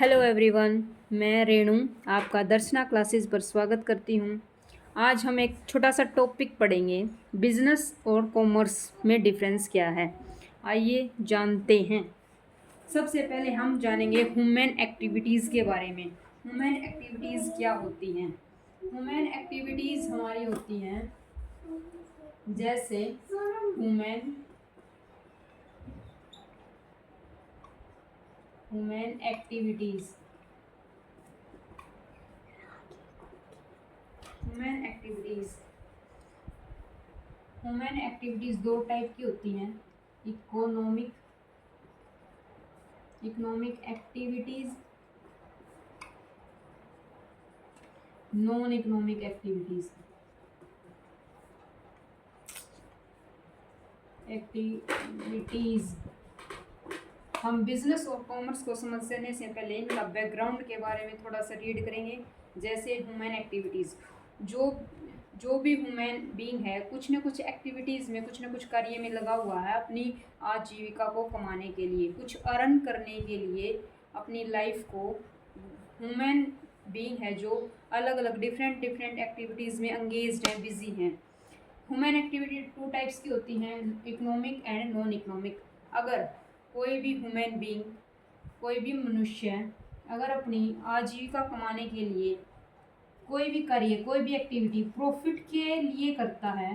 Hello everyone, मैं रेणु आपका दर्शना classes पर स्वागत करती हूँ। आज हम एक छोटा सा टॉपिक पढ़ेंगे, बिजनेस और कॉमर्स में डिफरेंस क्या है। आइए जानते हैं। सबसे पहले हम जानेंगे ह्यूमन एक्टिविटीज़ के बारे में। ह्यूमन एक्टिविटीज़ क्या होती हैं? ह्यूमन एक्टिविटीज़ हमारी होती हैं जैसे human activities human activities human activities दो टाइप की होती हैं, economic activities, non economic activities. हम बिजनेस और कॉमर्स को समझने से पहले इनका बैकग्राउंड के बारे में थोड़ा सा रीड करेंगे। जैसे ह्यूमन एक्टिविटीज़, जो भी ह्यूमन बीइंग है कुछ न कुछ एक्टिविटीज़ में, कुछ न कुछ कार्य में लगा हुआ है अपनी आजीविका को कमाने के लिए, कुछ अर्न करने के लिए अपनी लाइफ को। ह्यूमन बीइंग है जो अलग अलग डिफरेंट एक्टिविटीज़ में अंगेज्ड हैं, बिजी हैं। ह्यूमन एक्टिविटी टू टाइप्स की होती हैं, इकोनॉमिक एंड नॉन इकोनॉमिक। अगर कोई भी ह्यूमन बीइंग, कोई भी मनुष्य अगर अपनी आजीविका कमाने के लिए कोई भी कार्य, कोई भी एक्टिविटी प्रॉफिट के लिए करता है,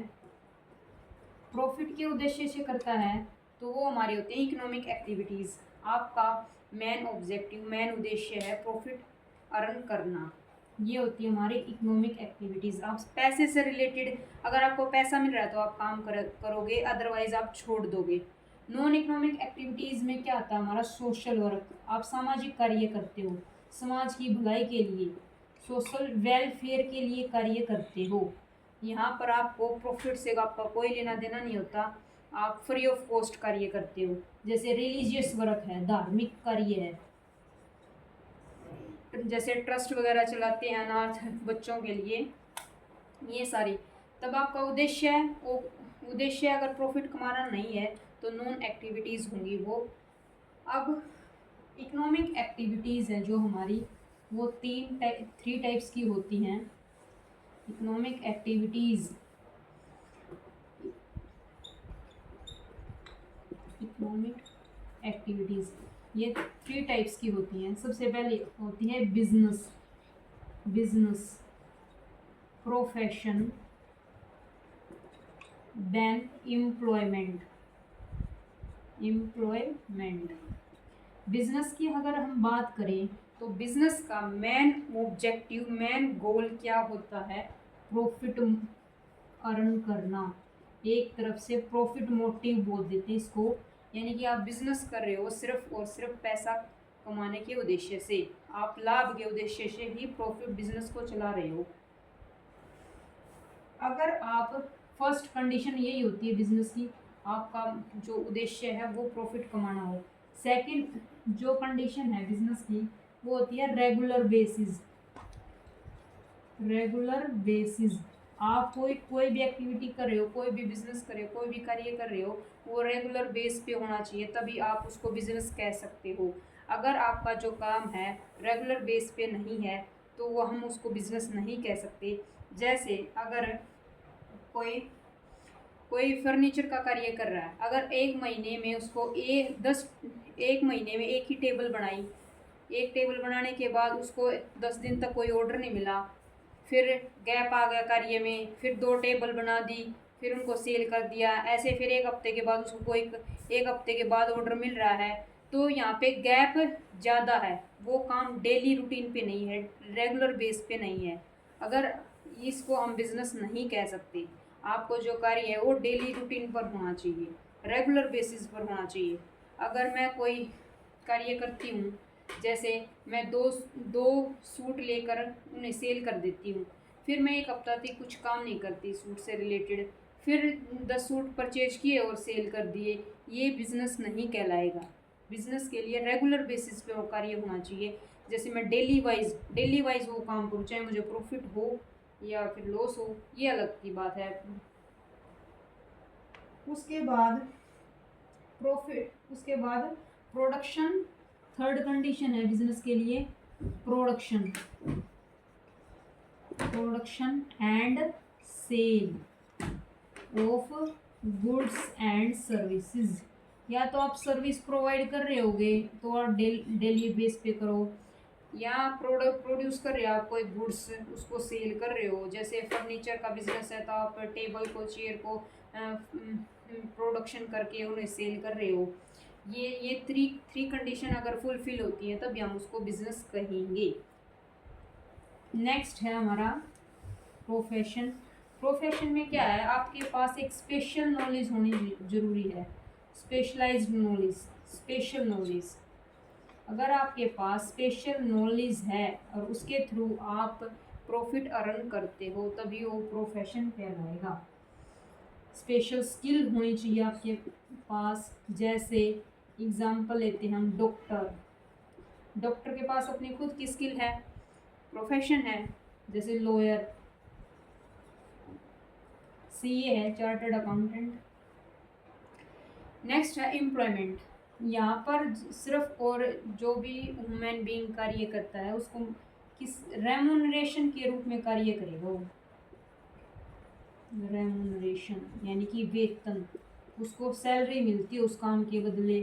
प्रॉफिट के उद्देश्य से करता है, तो वो हमारी होती है इकोनॉमिक एक्टिविटीज़। आपका मेन ऑब्जेक्टिव, मेन उद्देश्य है प्रॉफिट अर्न करना, ये होती है हमारी इकोनॉमिक एक्टिविटीज़। आप पैसे से रिलेटेड, अगर आपको पैसा मिल रहा है तो आप काम करोगे, अदरवाइज आप छोड़ दोगे। नॉन इकोनॉमिक एक्टिविटीज़ में क्या आता है? हमारा सोशल वर्क। आप सामाजिक कार्य करते हो, समाज की भलाई के लिए, सोशल वेलफेयर के लिए कार्य करते हो। यहाँ पर आपको प्रॉफिट से आपका कोई लेना देना नहीं होता, आप फ्री ऑफ कॉस्ट कार्य करते हो। जैसे रिलीजियस वर्क है, धार्मिक कार्य है, जैसे ट्रस्ट वगैरह चलाते हैं अनाथ बच्चों के लिए, ये सारी। तब आपका उद्देश्य है, वो उद्देश्य अगर प्रॉफिट कमाना नहीं है तो नॉन एक्टिविटीज़ होंगी वो। अब इकोनॉमिक एक्टिविटीज़ हैं जो हमारी, वो थ्री टाइप्स की होती हैं। इकोनॉमिक एक्टिविटीज़ ये थ्री टाइप्स की होती हैं। सबसे पहले होती है business, profession, then employment. Business की अगर हम बात करें तो बिजनेस का मेन ऑब्जेक्टिव, मेन गोल क्या होता है? प्रॉफिट अर्न करना। एक तरफ से प्रॉफिट मोटिव बोल देते हैं इसको, यानी कि आप बिजनेस कर रहे हो सिर्फ और सिर्फ पैसा कमाने के उद्देश्य से, आप लाभ के उद्देश्य से ही प्रॉफिट बिजनेस को चला रहे हो। अगर आप, फर्स्ट कंडीशन यही होती है बिजनेस की, आपका जो उद्देश्य है वो प्रॉफिट कमाना हो। सेकंड जो कंडीशन है बिजनेस की, वो होती है रेगुलर बेसिस। आप कोई भी एक्टिविटी कर रहे हो, कोई भी बिजनेस कर रहे हो, कोई भी कार्य कर रहे हो, वो रेगुलर बेस पे होना चाहिए, तभी आप उसको बिजनेस कह सकते हो। अगर आपका जो काम है रेगुलर बेस पे नहीं है तो वो हम उसको बिजनेस नहीं कह सकते। जैसे अगर कोई फर्नीचर का कार्य कर रहा है, अगर एक महीने में उसको एक महीने में एक ही टेबल बनाई, एक टेबल बनाने के बाद उसको 10 दिन तक कोई ऑर्डर नहीं मिला, फिर गैप आ गया कार्य में, फिर 2 टेबल बना दी, फिर उनको सेल कर दिया, ऐसे फिर एक हफ्ते के बाद उसको एक हफ्ते के बाद ऑर्डर मिल रहा है, तो यहाँ पे गैप ज़्यादा है। वो काम डेली रूटीन पे नहीं है, रेगुलर बेस पे नहीं है। अगर इसको हम बिजनेस नहीं कह सकते। आपको जो कार्य है वो डेली रूटीन पर होना चाहिए, रेगुलर बेसिस पर होना चाहिए। अगर मैं कोई कार्य करती हूँ, जैसे मैं दो सूट लेकर उन्हें सेल कर देती हूँ, फिर मैं एक हफ्ता तक कुछ काम नहीं करती सूट से रिलेटेड, फिर 10 सूट परचेज किए और सेल कर दिए, ये बिजनेस नहीं कहलाएगा। बिजनेस के लिए रेगुलर बेसिस पे वो कार्य होना चाहिए। जैसे मैं डेली वाइज वो काम करूँ, चाहे मुझे प्रॉफिट हो या फिर लॉस हो, ये अलग की बात है। उसके बाद प्रोडक्शन थर्ड कंडीशन है बिजनेस के लिए production, production and sale of goods and services. या तो आप सर्विस प्रोवाइड कर रहे होगे तो आप डेली बेस पे करो, या प्रोडक्ट प्रोड्यूस कर रहे हो आप कोई गुड्स उसको सेल कर रहे हो। जैसे फर्नीचर का बिजनेस है तो आप टेबल को चेयर को प्रोडक्शन करके उन्हें सेल कर रहे हो। ये थ्री कंडीशन अगर फुलफिल होती है तभी हम उसको बिजनेस कहेंगे। नेक्स्ट है हमारा प्रोफेशन। प्रोफेशन में क्या है, आपके पास एक स्पेशल नॉलेज होनी जरूरी है, स्पेशलाइज्ड नॉलेज, स्पेशल नॉलेज। अगर आपके पास स्पेशल नॉलेज है और उसके थ्रू आप प्रॉफिट अर्न करते हो तभी वो प्रोफेशन कहलाएगा। स्पेशल स्किल होनी चाहिए आपके पास। जैसे एग्जांपल लेते हैं हम डॉक्टर, डॉक्टर के पास अपनी खुद की स्किल है, प्रोफेशन है। जैसे लॉयर, सीए है, चार्टर्ड अकाउंटेंट। नेक्स्ट है एम्प्लॉयमेंट। यहाँ पर सिर्फ और जो भी ह्यूमन बीइंग कार्य करता है उसको किस रेमुनरेशन के रूप में कार्य करेगा वो, रेमुनरेशन यानी कि वेतन, उसको सैलरी मिलती है उस काम के बदले,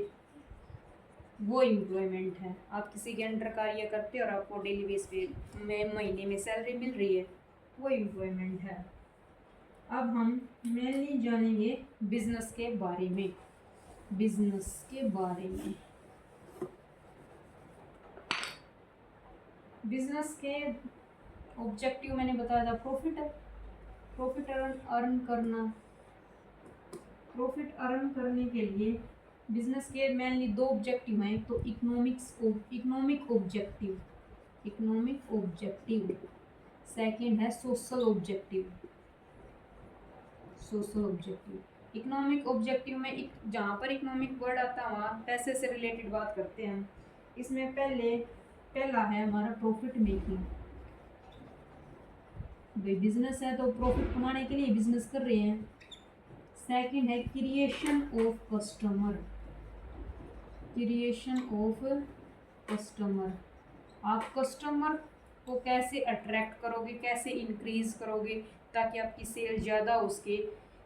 वो एम्प्लॉयमेंट है। आप किसी के अंडर कार्य करते हैं और आपको डेली बेस पे में महीने में सैलरी मिल रही है, वो एम्प्लॉयमेंट है। अब हम मेनली जानेंगे बिजनेस के बारे में, बिजनेस के बारे में। बिजनेस के ऑब्जेक्टिव मैंने बताया था, प्रॉफिट है, प्रॉफिट अर्न करना। प्रॉफिट अर्न करने के लिए बिजनेस के मेनली दो ऑब्जेक्टिव हैं, तो economic objective, economic objective. Second है social objective, social objective. Economic objective में जहाँ पर इकोनॉमिक वर्ड आता है वहाँ पैसे से रिलेटेड बात करते हैं हम। इसमें पहला है हमारा प्रॉफिट मेकिंग। भाई बिजनेस है तो प्रॉफिट कमाने के लिए बिजनेस कर रहे हैं। सेकंड है creation of customer, creation of customer. आप कस्टमर को कैसे अट्रैक्ट करोगे, कैसे इंक्रीज करोगे ताकि आपकी सेल ज़्यादा हो सके,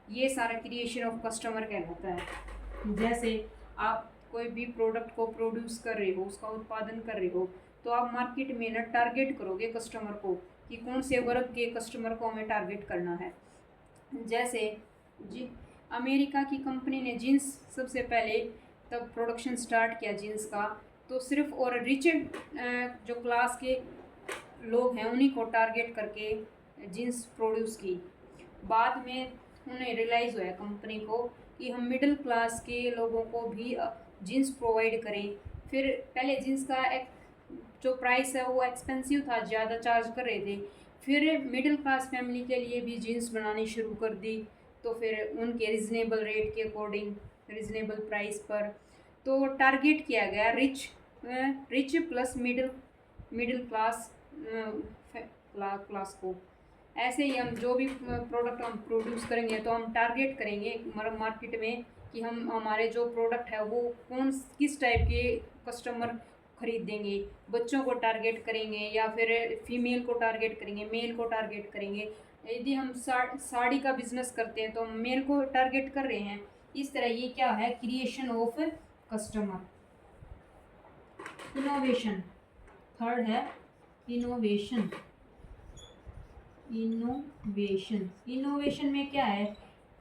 ये सारा क्रिएशन ऑफ कस्टमर कहलाता है। जैसे आप कोई भी प्रोडक्ट को प्रोड्यूस कर रहे हो, उसका उत्पादन कर रहे हो, तो आप मार्केट में ना टारगेट करोगे कस्टमर को कि कौन से वर्ग के कस्टमर को हमें टारगेट करना है। जैसे जी अमेरिका की कंपनी ने जीन्स सबसे पहले तब प्रोडक्शन स्टार्ट किया जीन्स का, तो सिर्फ और रिच जो क्लास के लोग हैं उन्हीं को टारगेट करके जीन्स प्रोड्यूस की। बाद में उन्हें रियलाइज़ हुआ कंपनी को कि हम मिडिल क्लास के लोगों को भी जीन्स प्रोवाइड करें। फिर पहले जीन्स का एक जो प्राइस है वो एक्सपेंसिव था, ज़्यादा चार्ज कर रहे थे। फिर मिडिल क्लास फैमिली के लिए भी जीन्स बनानी शुरू कर दी, तो फिर उनके रिजनेबल रेट के अकॉर्डिंग, रिजनेबल प्राइस पर, तो टारगेट किया गया rich plus middle class class को। ऐसे ही हम जो भी प्रोडक्ट हम प्रोड्यूस करेंगे तो हम टारगेट करेंगे मार्केट में कि हम हमारे जो प्रोडक्ट है वो किस टाइप के कस्टमर खरीदेंगे। बच्चों को टारगेट करेंगे या फिर फीमेल को टारगेट करेंगे, मेल को टारगेट करेंगे। यदि हम साड़ी का बिजनेस करते हैं तो हम मेल को टारगेट कर रहे हैं। इस तरह ये क्या है, creation of customer. Innovation, third है इनोवेशन। इनोवेशन, इनोवेशन में क्या है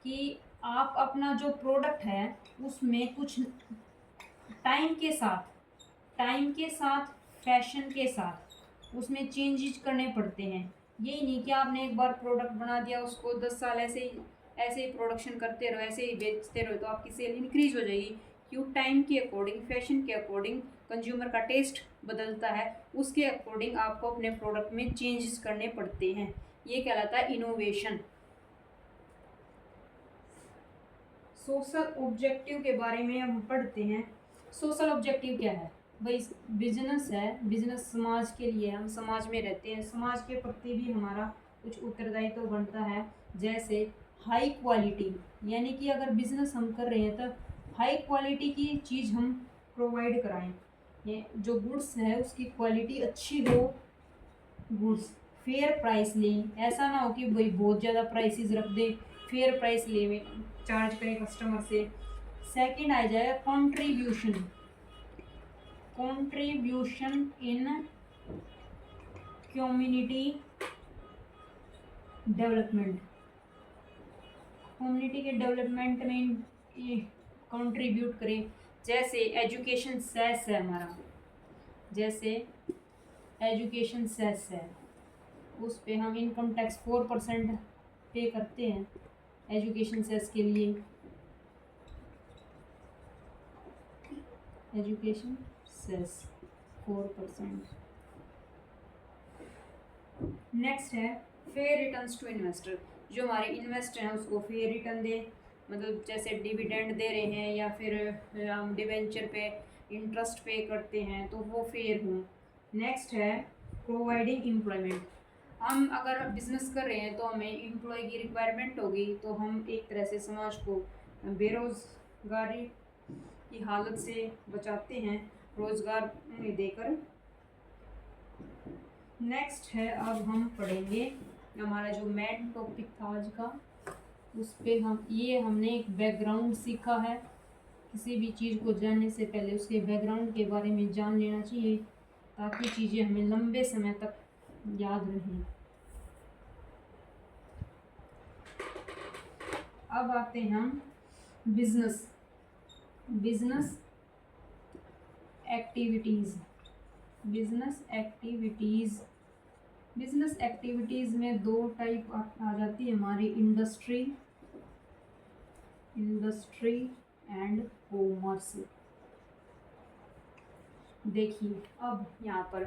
कि आप अपना जो प्रोडक्ट है उसमें कुछ टाइम के साथ फैशन के साथ उसमें चेंजेस करने पड़ते हैं। यही नहीं कि आपने एक बार प्रोडक्ट बना दिया उसको 10 साल ऐसे ही प्रोडक्शन करते रहो, ऐसे ही बेचते रहो तो आपकी सेल इंक्रीज हो जाएगी। क्यों, टाइम के अकॉर्डिंग, फैशन के अकॉर्डिंग, कंज्यूमर का टेस्ट बदलता है, उसके अकॉर्डिंग आपको अपने प्रोडक्ट में चेंजेस करने पड़ते हैं। ये कहलाता है इनोवेशन। सोशल ऑब्जेक्टिव के बारे में हम पढ़ते हैं। सोशल ऑब्जेक्टिव क्या है भाई, बिजनेस है, बिजनेस समाज के लिए, हम समाज में रहते हैं, समाज के प्रति भी हमारा कुछ उत्तरदायित्व तो बनता है। जैसे हाई क्वालिटी, यानी कि अगर बिजनेस हम कर रहे हैं तो हाई क्वालिटी की चीज़ हम प्रोवाइड कराएं। ये जो गुड्स है उसकी क्वालिटी अच्छी हो, गुड्स फेयर प्राइस लें, ऐसा ना हो कि भाई बहुत ज़्यादा प्राइसेस रख दे, फेयर प्राइस ले चार्ज करें कस्टमर से। सेकंड आ जाएगा contribution, contribution in community development, community के डेवलपमेंट में ये कंट्रीब्यूट करें। जैसे एजुकेशन सेस है हमारा, जैसे एजुकेशन सेस है, उस पे हम इनकम टैक्स 4% पे करते हैं एजुकेशन सेस के लिए, एजुकेशन सेस 4%। नेक्स्ट है फेयर रिटर्न्स टू इन्वेस्टर, जो हमारे इन्वेस्टर हैं उसको फेयर रिटर्न दे, मतलब जैसे डिविडेंड दे रहे हैं या फिर हम डिवेंचर पे इंटरेस्ट पे करते हैं तो वो फेयर हों। नेक्स्ट है प्रोवाइडिंग एम्प्लॉयमेंट, हम अगर बिजनेस कर रहे हैं तो हमें एम्प्लॉय की रिक्वायरमेंट होगी, तो हम एक तरह से समाज को बेरोजगारी की हालत से बचाते हैं रोजगार उन्हें देकर। नेक्स्ट है अब हम पढ़ेंगे हमारा जो मेन टॉपिक था आज का, उस पे हमने एक बैकग्राउंड सीखा है। किसी भी चीज़ को जानने से पहले उसके बैकग्राउंड के बारे में जान लेना चाहिए ताकि चीज़ें हमें लंबे समय तक याद रहें। अब आते हैं हम बिजनेस एक्टिविटीज़, बिजनेस एक्टिविटीज़ में दो टाइप आ जाती है हमारी, इंडस्ट्री एंड कॉमर्स। देखिए अब यहाँ पर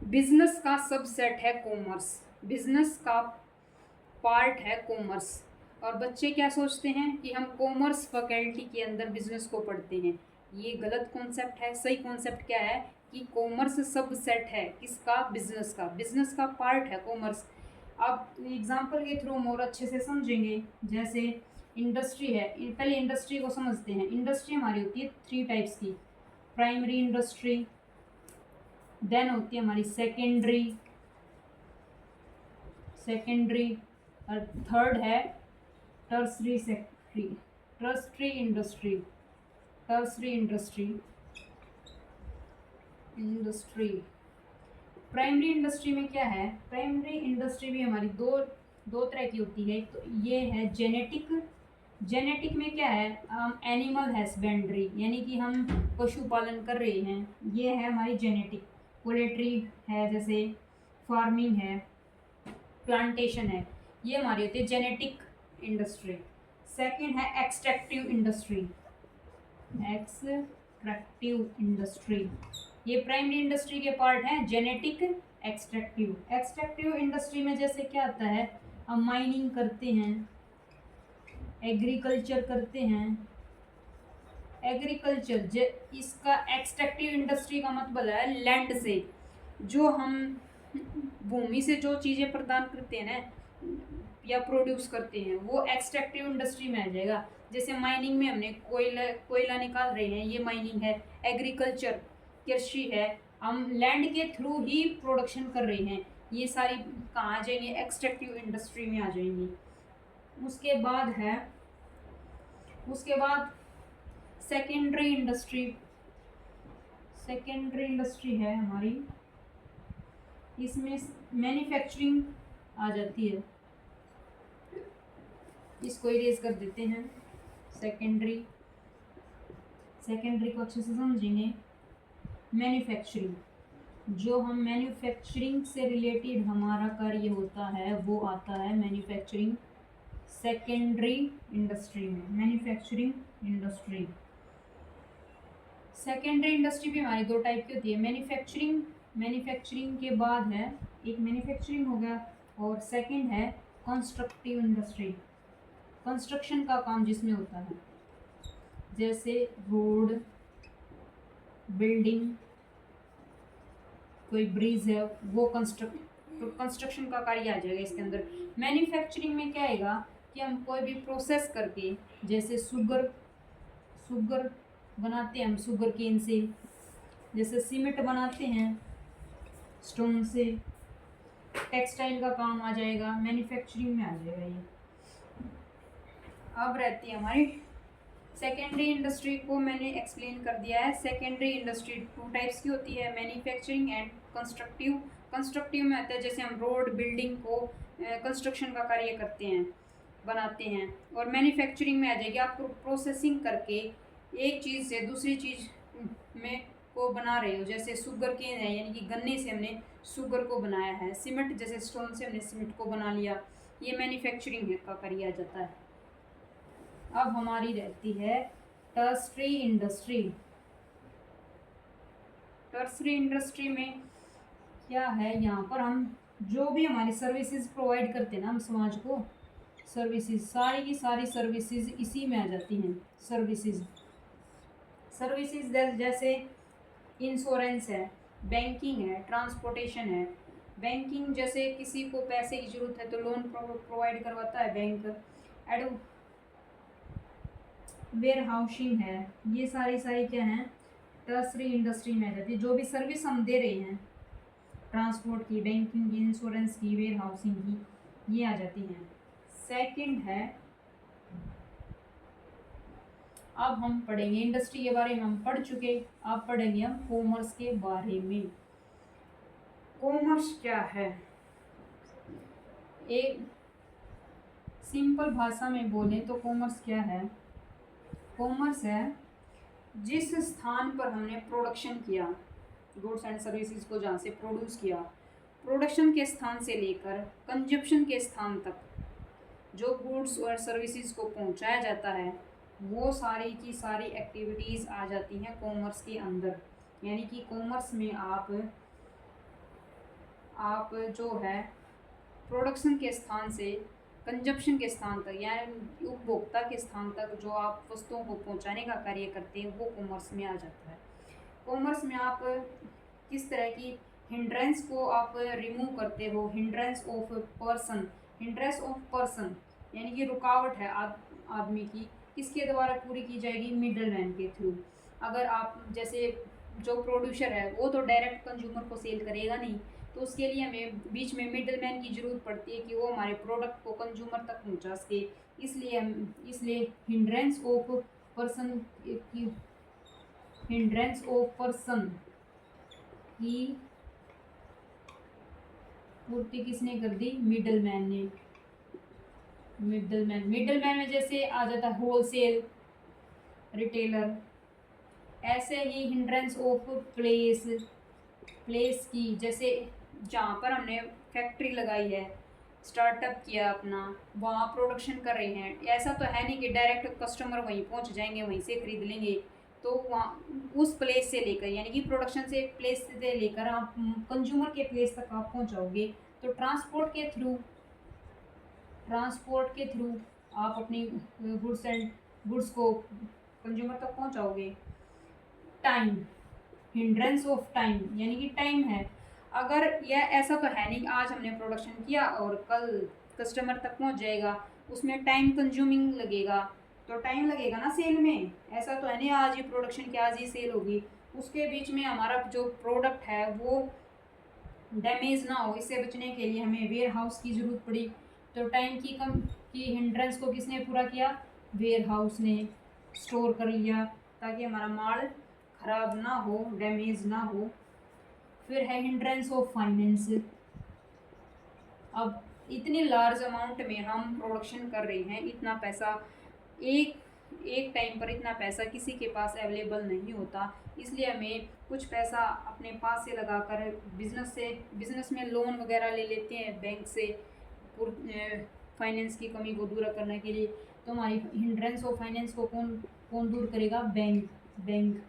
बिजनेस का सबसेट है कॉमर्स, बिजनेस का पार्ट है कॉमर्स, और बच्चे क्या सोचते हैं कि हम कॉमर्स फैकल्टी के अंदर बिजनेस को पढ़ते हैं। ये गलत कॉन्सेप्ट है। सही कॉन्सेप्ट क्या है कि कॉमर्स सबसेट है किसका, बिजनेस का पार्ट है कॉमर्स। अब एग्जांपल के थ्रू और अच्छे से समझेंगे। जैसे इंडस्ट्री है, पहले इंडस्ट्री को समझते हैं। इंडस्ट्री हमारी होती है 3 टाइप्स की, प्राइमरी इंडस्ट्री, देन होती है हमारी सेकेंडरी, और थर्ड है टर्सरी इंडस्ट्री। प्राइमरी इंडस्ट्री में क्या है, प्राइमरी इंडस्ट्री भी हमारी दो तरह की होती है। तो ये है जेनेटिक में क्या है, एनिमल हस्बेंड्री, यानी कि हम पशुपालन कर रहे हैं, ये है हमारी जेनेटिक। पोल्ट्री है, जैसे फार्मिंग है, प्लांटेशन है, ये हमारी होती है जेनेटिक इंडस्ट्री। सेकंड है एक्सट्रैक्टिव इंडस्ट्री, ये प्राइमरी इंडस्ट्री के पार्ट है, जेनेटिक, एक्सट्रैक्टिव इंडस्ट्री में जैसे क्या आता है, हम माइनिंग करते हैं, एग्रीकल्चर करते हैं। इसका एक्सट्रैक्टिव इंडस्ट्री का मतलब है लैंड से, जो हम भूमि से जो चीज़ें प्रदान करते हैं ना या प्रोड्यूस करते हैं, वो एक्सट्रैक्टिव इंडस्ट्री में आ जाएगा। जैसे माइनिंग में हमने कोयला निकाल रहे हैं, ये माइनिंग है। एग्रीकल्चर कृषि है, हम लैंड के थ्रू ही प्रोडक्शन कर रहे हैं, ये सारी कहाँ आ जाएंगे, एक्सट्रैक्टिव इंडस्ट्री में आ जाएंगी। उसके बाद सेकेंडरी इंडस्ट्री है हमारी, इसमें मैन्युफैक्चरिंग आ जाती है, इसको इरेज कर देते हैं। सेकेंडरी को अच्छे से समझेंगे। मैन्युफैक्चरिंग, जो हम मैन्युफैक्चरिंग से रिलेटेड हमारा कार्य होता है वो आता है मैन्युफैक्चरिंग सेकेंडरी इंडस्ट्री में। सेकेंडरी इंडस्ट्री भी हमारी 2 टाइप की होती है। मैन्युफैक्चरिंग के बाद है, एक मैन्युफैक्चरिंग हो गया, और सेकंड है कंस्ट्रक्टिव इंडस्ट्री, कंस्ट्रक्शन का काम जिसमें होता है, जैसे रोड, बिल्डिंग, कोई ब्रिज है, वो कंस्ट्रक्शन का कार्य आ जाएगा इसके अंदर। मैन्युफैक्चरिंग में क्या आएगा कि हम कोई भी प्रोसेस करके, जैसे शुगर बनाते हैं हम शुगर केन से, जैसे सीमेंट बनाते हैं स्टोन से, टेक्सटाइल का काम आ जाएगा, मैन्युफैक्चरिंग में आ जाएगा ये। अब रहती है हमारी सेकेंडरी इंडस्ट्री, को मैंने एक्सप्लेन कर दिया है। सेकेंडरी इंडस्ट्री 2 टाइप्स की होती है, मैन्युफैक्चरिंग एंड कंस्ट्रक्टिव। कंस्ट्रक्टिव में आता है जैसे हम रोड बिल्डिंग को कंस्ट्रक्शन का कार्य करते हैं, बनाते हैं। और मैन्युफैक्चरिंग में आ जाएगी आप प्रोसेसिंग करके एक चीज़ से दूसरी चीज़ में को बना रहे हो। जैसे शुगर केन है, यानी कि गन्ने से हमने शुगर को बनाया है। सीमेंट जैसे स्टोन से हमने सीमेंट को बना लिया, ये मैन्युफैक्चरिंग का कार्य आ जाता है। अब हमारी रहती है टर्सरी इंडस्ट्री। टर्सरी इंडस्ट्री में क्या है, यहाँ पर हम जो भी हमारी सर्विसेज प्रोवाइड करते हैं ना हम समाज को, सर्विसेज सारी की सारी सर्विसेज इसी में आ जाती हैं। सर्विसेज जैसे इंश्योरेंस है, बैंकिंग है, ट्रांसपोर्टेशन है। बैंकिंग जैसे किसी को पैसे की जरूरत है तो लोन प्रोवाइड करवाता है बैंक। वेयर हाउसिंग है, ये सारी क्या है टर्सरी इंडस्ट्री में आ जाती है। जो भी सर्विस हम दे रहे हैं ट्रांसपोर्ट की, बैंकिंग की, इंश्योरेंस की, वेयर हाउसिंग की, ये आ जाती हैं। सेकंड है, अब हम पढ़ेंगे इंडस्ट्री के बारे में हम पढ़ चुके, अब पढ़ेंगे हम कॉमर्स के बारे में। कॉमर्स क्या है, एक सिंपल भाषा में बोले तो कॉमर्स क्या है। कॉमर्स है जिस स्थान पर हमने प्रोडक्शन किया, गुड्स एंड सर्विसेज को जहाँ से प्रोड्यूस किया, प्रोडक्शन के स्थान से लेकर कंजप्शन के स्थान तक जो गुड्स और सर्विसेज को पहुँचाया जाता है, वो सारी की सारी एक्टिविटीज़ आ जाती हैं कॉमर्स के अंदर। यानी कि कॉमर्स में आप जो है प्रोडक्शन के स्थान से कंजप्शन के स्थान तक, यानी उपभोक्ता के स्थान तक जो आप वस्तुओं को पहुंचाने का कार्य करते हैं, वो कॉमर्स में आ जाता है। कॉमर्स में आप किस तरह की हिंड्रेंस को आप रिमूव करते हो, हिंड्रेंस ऑफ पर्सन यानी कि रुकावट है आदमी की, किसके द्वारा पूरी की जाएगी, मिडल मैन के थ्रू। अगर आप जैसे जो प्रोड्यूसर है वो तो डायरेक्ट कंज्यूमर को सेल करेगा नहीं, तो उसके लिए हमें बीच में मिडल मैन की ज़रूरत पड़ती है कि वो हमारे प्रोडक्ट को कंज्यूमर तक पहुंचा सके। इसलिए हिंड्रेंस ऑफ पर्सन की पूर्ति किसने कर दी, मिडल मैन ने। मिडल मैन में जैसे आ जाता है होलसेल, रिटेलर। ऐसे ही हिंड्रेंस ऑफ प्लेस की, जैसे जहाँ पर हमने फैक्ट्री लगाई है, स्टार्टअप किया अपना, वहाँ प्रोडक्शन कर रहे हैं। ऐसा तो है नहीं कि डायरेक्ट कस्टमर वहीं पहुँच जाएंगे, वहीं से खरीद लेंगे। तो वहाँ उस प्लेस से लेकर, यानी कि प्रोडक्शन से प्लेस से लेकर आप कंज्यूमर के प्लेस तक आप पहुँचाओगे। तो ट्रांसपोर्ट के थ्रू आप अपनी गुड्स को कंज्यूमर तक पहुँचाओगे। टाइम, हिंड्रेंस ऑफ टाइम यानी कि टाइम है। अगर यह ऐसा तो है नहीं आज हमने प्रोडक्शन किया और कल कस्टमर तक पहुंच जाएगा, उसमें टाइम कंज्यूमिंग लगेगा, तो टाइम लगेगा ना सेल में। ऐसा तो है नहीं आज ही प्रोडक्शन किया आज ही सेल होगी। उसके बीच में हमारा जो प्रोडक्ट है वो डैमेज ना हो, इससे बचने के लिए हमें वेयर हाउस की ज़रूरत पड़ी। तो टाइम की हिंड्रेंस को किसने पूरा किया, वेयर हाउस ने स्टोर कर लिया, ताकि हमारा माल खराब ना हो, डैमेज ना हो। फिर है हिंड्रेंस ऑफ फाइनेंस। अब इतनी लार्ज अमाउंट में हम प्रोडक्शन कर रहे हैं, इतना पैसा एक टाइम पर इतना पैसा किसी के पास अवेलेबल नहीं होता, इसलिए हमें कुछ पैसा अपने पास से लगाकर बिजनेस में लोन वगैरह ले लेते हैं बैंक से, फाइनेंस की कमी को दूर करने के लिए। तो हमारी हिंड्रेंस ऑफ फाइनेंस को कौन दूर करेगा, बैंक।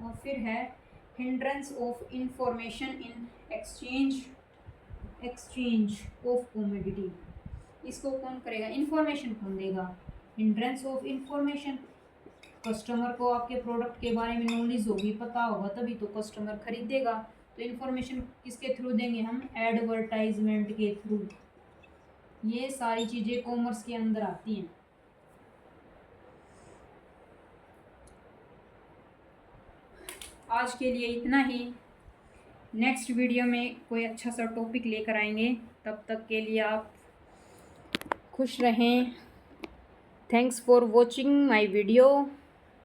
और फिर है hindrance of information in exchange of commodity. इसको कौन करेगा, इंफॉर्मेशन कौन देगा, हिंड्रेंस ऑफ इंफॉर्मेशन। कस्टमर को आपके प्रोडक्ट के बारे में नॉलेज होगी, पता होगा, तभी तो कस्टमर खरीदेगा। तो इंफॉर्मेशन किसके थ्रू देंगे हम, एडवर्टाइजमेंट के थ्रू। ये सारी चीज़ें कॉमर्स के अंदर आती हैं। आज के लिए इतना ही। नेक्स्ट वीडियो में कोई अच्छा सा टॉपिक लेकर आएंगे, तब तक के लिए आप खुश रहें। Thanks for watching my video.